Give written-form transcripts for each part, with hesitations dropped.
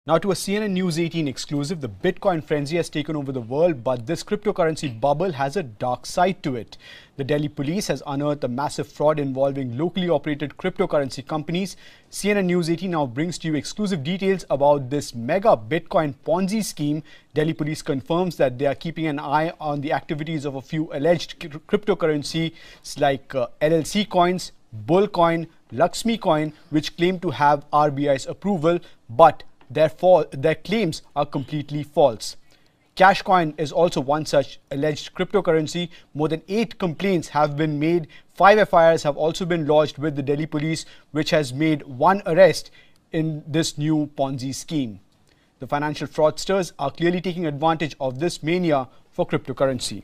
Now to a CNN News 18 exclusive, the Bitcoin frenzy has taken over the world, but this cryptocurrency bubble has a dark side to it. The Delhi police has unearthed a massive fraud involving locally operated cryptocurrency companies. CNN News 18 now brings to you exclusive details about this mega Bitcoin Ponzi scheme. Delhi police confirms that they are keeping an eye on the activities of a few alleged cryptocurrencies like LLC coins, Bullcoin, Lakshmi coin, which claim to have RBI's approval, but their claims are completely false. Cashcoin is also one such alleged cryptocurrency. More than 8 complaints have been made. 5 FIRs have also been lodged with the Delhi police, which has made 1 arrest in this new Ponzi scheme. The financial fraudsters are clearly taking advantage of this mania for cryptocurrency.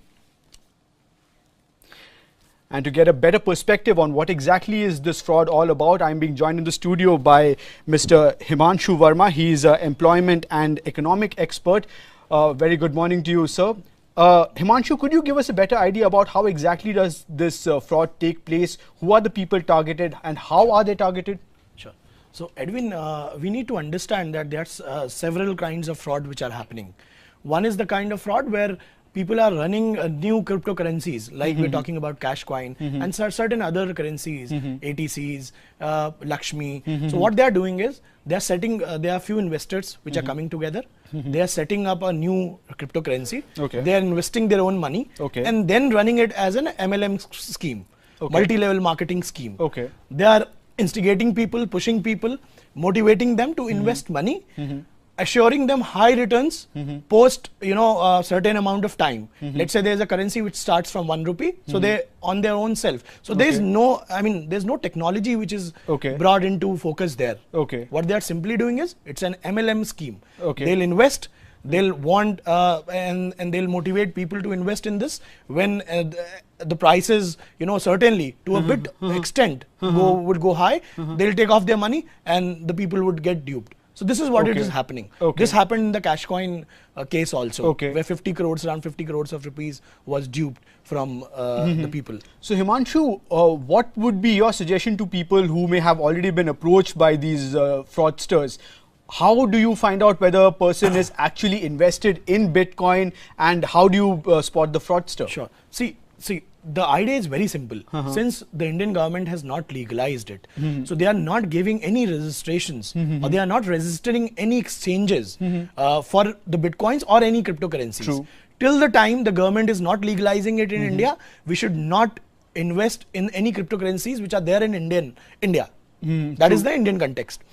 And to get a better perspective on what exactly is this fraud all about, I'm being joined in the studio by Mr. Himanshu Verma. He's an employment and economic expert. Very good morning to you, sir. Himanshu, could you give us a better idea about how exactly does this fraud take place? Who are the people targeted and how are they targeted? Sure. So, Edwin, we need to understand that there's several kinds of fraud which are happening. One is the kind of fraud where people are running new cryptocurrencies, like we're talking about Cashcoin and certain other currencies, ATCs, Lakshmi. So what they are doing is they are setting, there are few investors which are coming together. They are setting up a new cryptocurrency. They are investing their own money and then running it as an MLM scheme, multi-level marketing scheme. They are instigating people, pushing people, motivating them to invest money, assuring them high returns post a certain amount of time. Let's say there's a currency which starts from 1 rupee, so they on their own self. So there's no, there's no technology which is brought into focus there. What they are simply doing is it's an MLM scheme. They'll invest, they'll want and they'll motivate people to invest in this when the prices, certainly to a bit extent would go high. They'll take off their money and the people would get duped. So this is what it is happening. This happened in the Cashcoin case also, where 50 crores, around 50 crores of rupees was duped from the people. So Himanshu, what would be your suggestion to people who may have already been approached by these fraudsters? How do you find out whether a person is actually invested in Bitcoin, and how do you spot the fraudster? Sure. See, the idea is very simple. Since the Indian government has not legalized it, so they are not giving any registrations or they are not registering any exchanges for the Bitcoins or any cryptocurrencies. Till the time the government is not legalizing it in India, we should not invest in any cryptocurrencies which are there in India. That is the Indian context.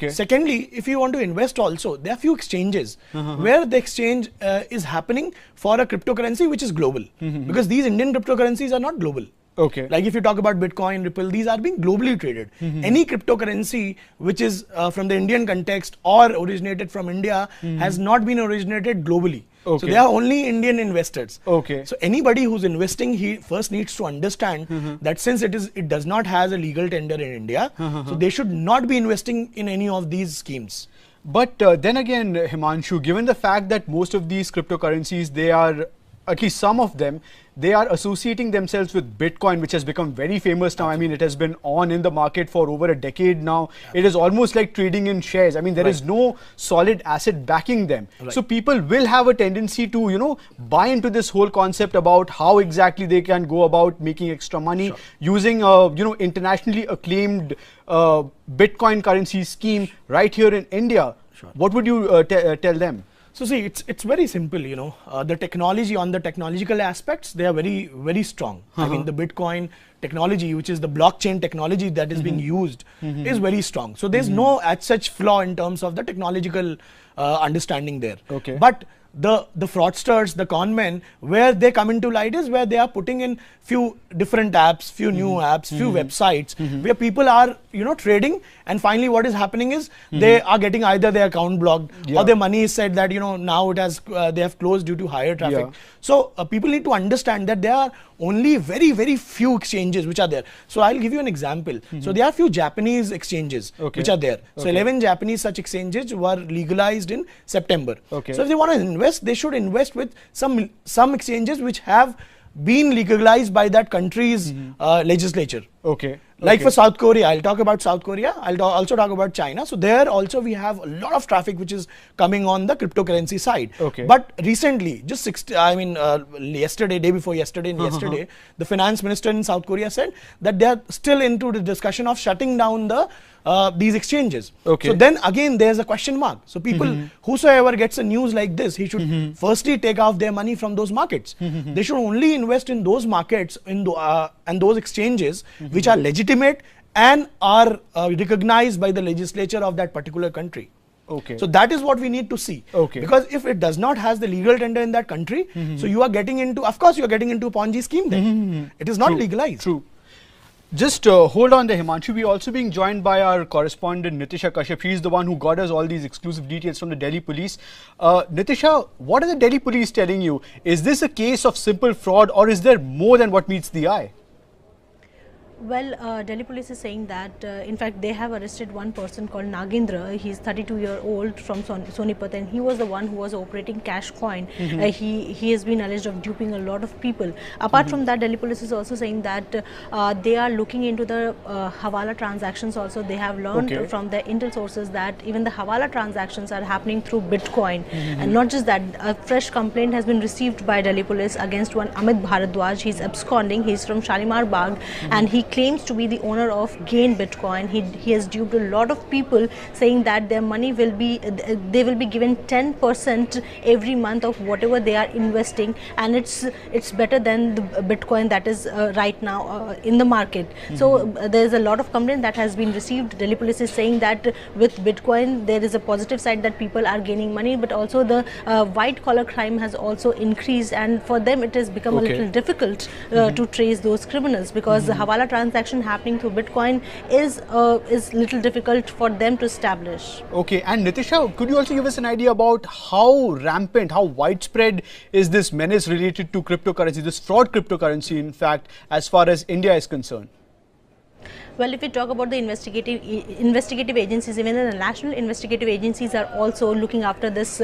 Secondly, if you want to invest also, there are few exchanges where the exchange is happening for a cryptocurrency which is global, because these Indian cryptocurrencies are not global. Like if you talk about Bitcoin, Ripple, these are being globally traded. Any cryptocurrency which is from the Indian context or originated from India has not been originated globally. So they are only Indian investors. So anybody who's investing, he first needs to understand that since it does not have a legal tender in India, so they should not be investing in any of these schemes. But then again, Himanshu, given the fact that most of these cryptocurrencies, they are, at least some of them, they are associating themselves with Bitcoin, which has become very famous now. It has been on in the market for over a decade now. It is almost like trading in shares. There is no solid asset backing them. So people will have a tendency to, buy into this whole concept about how exactly they can go about making extra money using internationally acclaimed Bitcoin currency scheme right here in India. What would you tell them? So see, it's very simple, the technology, on the technological aspects, they are very, very strong. The Bitcoin technology, which is the blockchain technology that is being used, is very strong. So there's no as such flaw in terms of the technological understanding there. But the fraudsters, the con men, where they come into light is where they are putting in few different apps, few new apps, few websites, where people are, trading, and finally what is happening is they are getting either their account blocked or their money is said that, now it has, they have closed due to higher traffic. So people need to understand that there are only very, very few exchanges which are there. So I'll give you an example. So there are few Japanese exchanges which are there. So 11 Japanese such exchanges were legalized in September. So if they want to invest, they should invest with some exchanges which have been legalized by that country's legislature. Like for South Korea, I'll talk about South Korea. I'll also talk about China. So there also we have a lot of traffic which is coming on the cryptocurrency side. But recently, just yesterday, day before yesterday, and yesterday, the finance minister in South Korea said that they are still into the discussion of shutting down the these exchanges. So then again, there's a question mark. So people, whosoever gets a news like this, he should firstly take off their money from those markets. They should only invest in those markets and those exchanges which are legitimate and are recognized by the legislature of that particular country. So that is what we need to see. Because if it does not has the legal tender in that country, so you are getting into, of course you are getting into a Ponzi scheme then. It is not legalized. True. Just hold on there, Himanshu. We're also being joined by our correspondent Nitisha Kashyap. She's the one who got us all these exclusive details from the Delhi police. Nitisha, what are the Delhi police telling you? Is this a case of simple fraud, or is there more than what meets the eye? Well, Delhi police is saying that, in fact, they have arrested one person called Nagendra. He's 32-year-old from Sonipat, and he was the one who was operating Cash Coin. He has been alleged of duping a lot of people. Apart from that, Delhi police is also saying that they are looking into the Hawala transactions also. They have learned from the intel sources that even the Hawala transactions are happening through Bitcoin. And not just that, a fresh complaint has been received by Delhi police against one Amit Bharadwaj. He's absconding. He's from Shalimar Bagh, and he claims to be the owner of Gain Bitcoin. He has duped a lot of people, saying that their money will be, they will be given 10% every month of whatever they are investing, and it's better than the Bitcoin that is right now in the market. So there is a lot of complaint that has been received. Delhi police is saying that with Bitcoin there is a positive side that people are gaining money, but also the white collar crime has also increased, and for them it has become a little difficult to trace those criminals, because the Hawala transaction happening through Bitcoin is little difficult for them to establish. And Nitisha, could you also give us an idea about how rampant, how widespread is this menace related to cryptocurrency, this fraud cryptocurrency, in fact, as far as India is concerned? Well, if we talk about the investigative agencies, even the national investigative agencies are also looking after this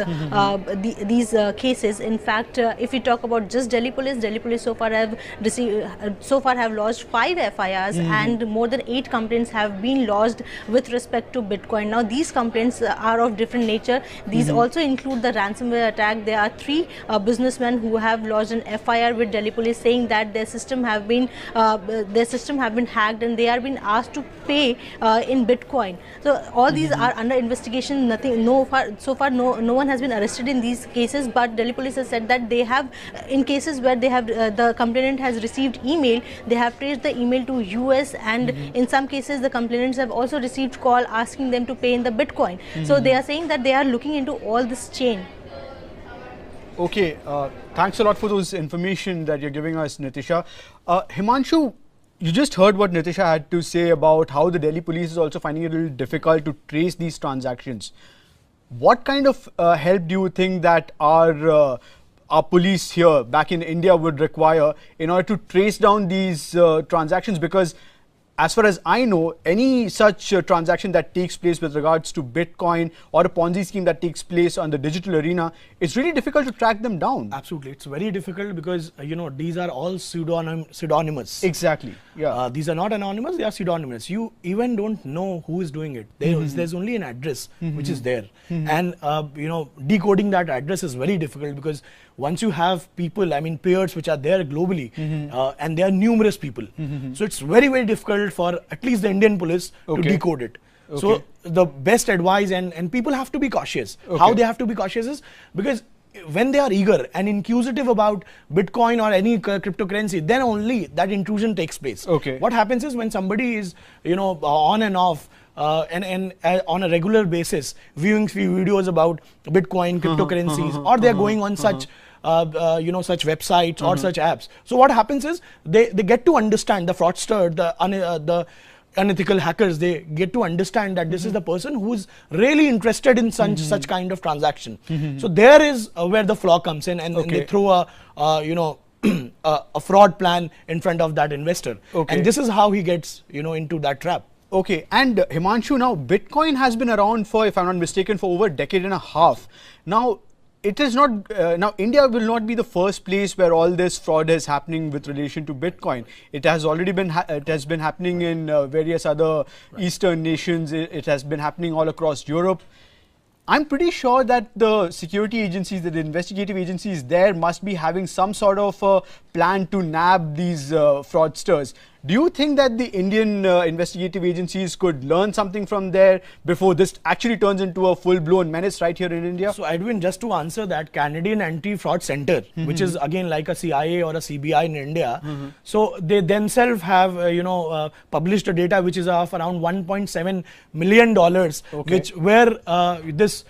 these cases. In fact, if we talk about just Delhi police so far have lodged 5 FIRs and more than 8 complaints have been lodged with respect to Bitcoin. Now, these complaints are of different nature. These also include the ransomware attack. There are 3 businessmen who have lodged an FIR with Delhi police, saying that their system have been hacked and they are being asked to pay in Bitcoin. So all these are under investigation. So far no one has been arrested in these cases, but Delhi police has said that they have, in cases where they have the complainant has received email, they have traced the email to US, and in some cases the complainants have also received call asking them to pay in the Bitcoin. So they are saying that they are looking into all this chain. Thanks a lot for those information that you're giving us, Nitisha. Himanshu, you just heard what Nitisha had to say about how the Delhi police is also finding it a little difficult to trace these transactions. What kind of help do you think that our police here back in India would require in order to trace down these transactions? Because as far as I know, any such transaction that takes place with regards to Bitcoin or a Ponzi scheme that takes place on the digital arena, it's really difficult to track them down. Absolutely. It's very difficult because, these are all pseudonymous. Exactly. Yeah. These are not anonymous, they are pseudonymous. You even don't know who is doing it. There's only an address which is there. And, decoding that address is very difficult, because once you have people, peers which are there globally, and there are numerous people. So it's very, very difficult for at least the Indian police to decode it. So the best advice, and people have to be cautious. How they have to be cautious is because when they are eager and inquisitive about Bitcoin or any cryptocurrency, then only that intrusion takes place. What happens is when somebody is, on and off, and on a regular basis viewing videos about Bitcoin, cryptocurrencies, or they are going on such such websites or such apps. So what happens is they get to understand, the fraudster, the unethical hackers, they get to understand that this is the person who's really interested in such kind of transaction. So there is where the flaw comes in, and they throw a fraud plan in front of that investor. And this is how he gets into that trap. And Himanshu, now Bitcoin has been around for, if I'm not mistaken, for over a decade and a half. Now, it is not, now India will not be the first place where all this fraud is happening with relation to Bitcoin. It has already been, it has been happening in various other Eastern nations. It has been happening all across Europe. I'm pretty sure that the security agencies, the investigative agencies there must be having some sort of a plan to nab these fraudsters. Do you think that the Indian investigative agencies could learn something from there before this actually turns into a full-blown menace right here in India? So Edwin, just to answer that, Canadian Anti-Fraud Center, which is again like a CIA or a CBI in India, so they themselves have published a data which is of around $1.7 million, which where this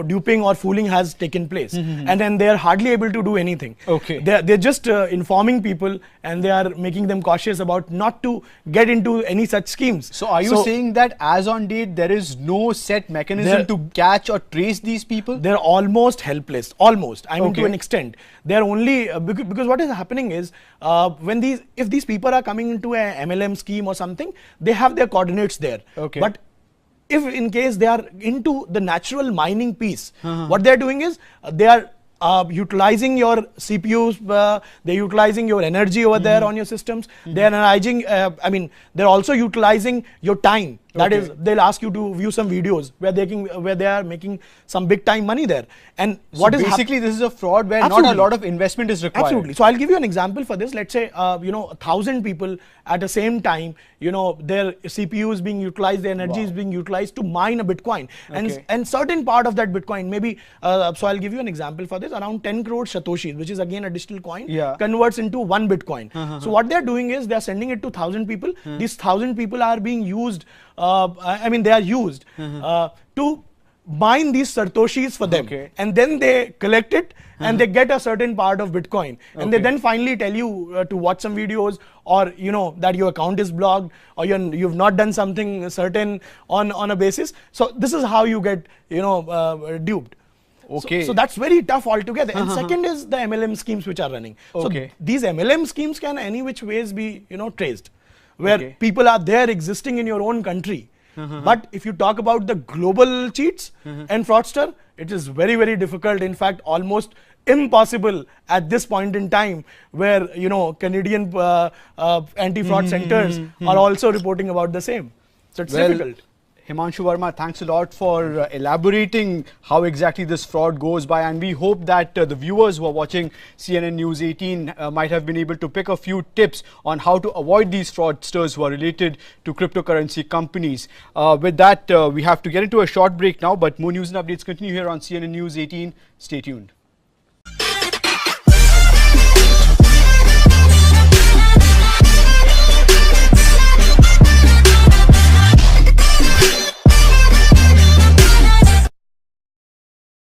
duping or fooling has taken place, and then they are hardly able to do anything. They're just informing people, and they are making them cautious about not to get into any such schemes. So are you saying that as on date there is no set mechanism to catch or trace these people? They're almost helpless, almost. I mean, to an extent. They're only because what is happening is if these people are coming into a MLM scheme or something, they have their coordinates there. But if in case they are into the natural mining piece, what they're doing is they are utilizing your CPUs, they're utilizing your energy over there on your systems. They're analyzing, they're also utilizing your time. That is, they'll ask you to view some videos where they are making some big time money there. And so what is basically this is a fraud where not a lot of investment is required. Absolutely. So I'll give you an example for this. Let's say 1,000 people at the same time, their CPU is being utilized, their energy is being utilized to mine a Bitcoin, and certain part of that Bitcoin, maybe so I'll give you an example for this. Around 10 crore satoshis, which is again a digital coin, converts into 1 Bitcoin. So what they're doing is they're sending it to 1,000 people. These 1,000 people are being used. They are used to mine these satoshis for them, and then they collect it and they get a certain part of Bitcoin, and they then finally tell you to watch some videos, or that your account is blocked, or you've not done something certain on a basis. So this is how you get duped. So that's very tough altogether. And second is the MLM schemes which are running. So these MLM schemes can any which ways be traced, where people are there existing in your own country. But if you talk about the global cheats and fraudster, it is very, very difficult. In fact, almost impossible at this point in time, where Canadian anti-fraud centers are also reporting about the same. So it's difficult. Himanshu Verma, thanks a lot for elaborating how exactly this fraud goes by, and we hope that the viewers who are watching CNN News 18 might have been able to pick a few tips on how to avoid these fraudsters who are related to cryptocurrency companies. With that, we have to get into a short break now, but more news and updates continue here on CNN News 18. Stay tuned.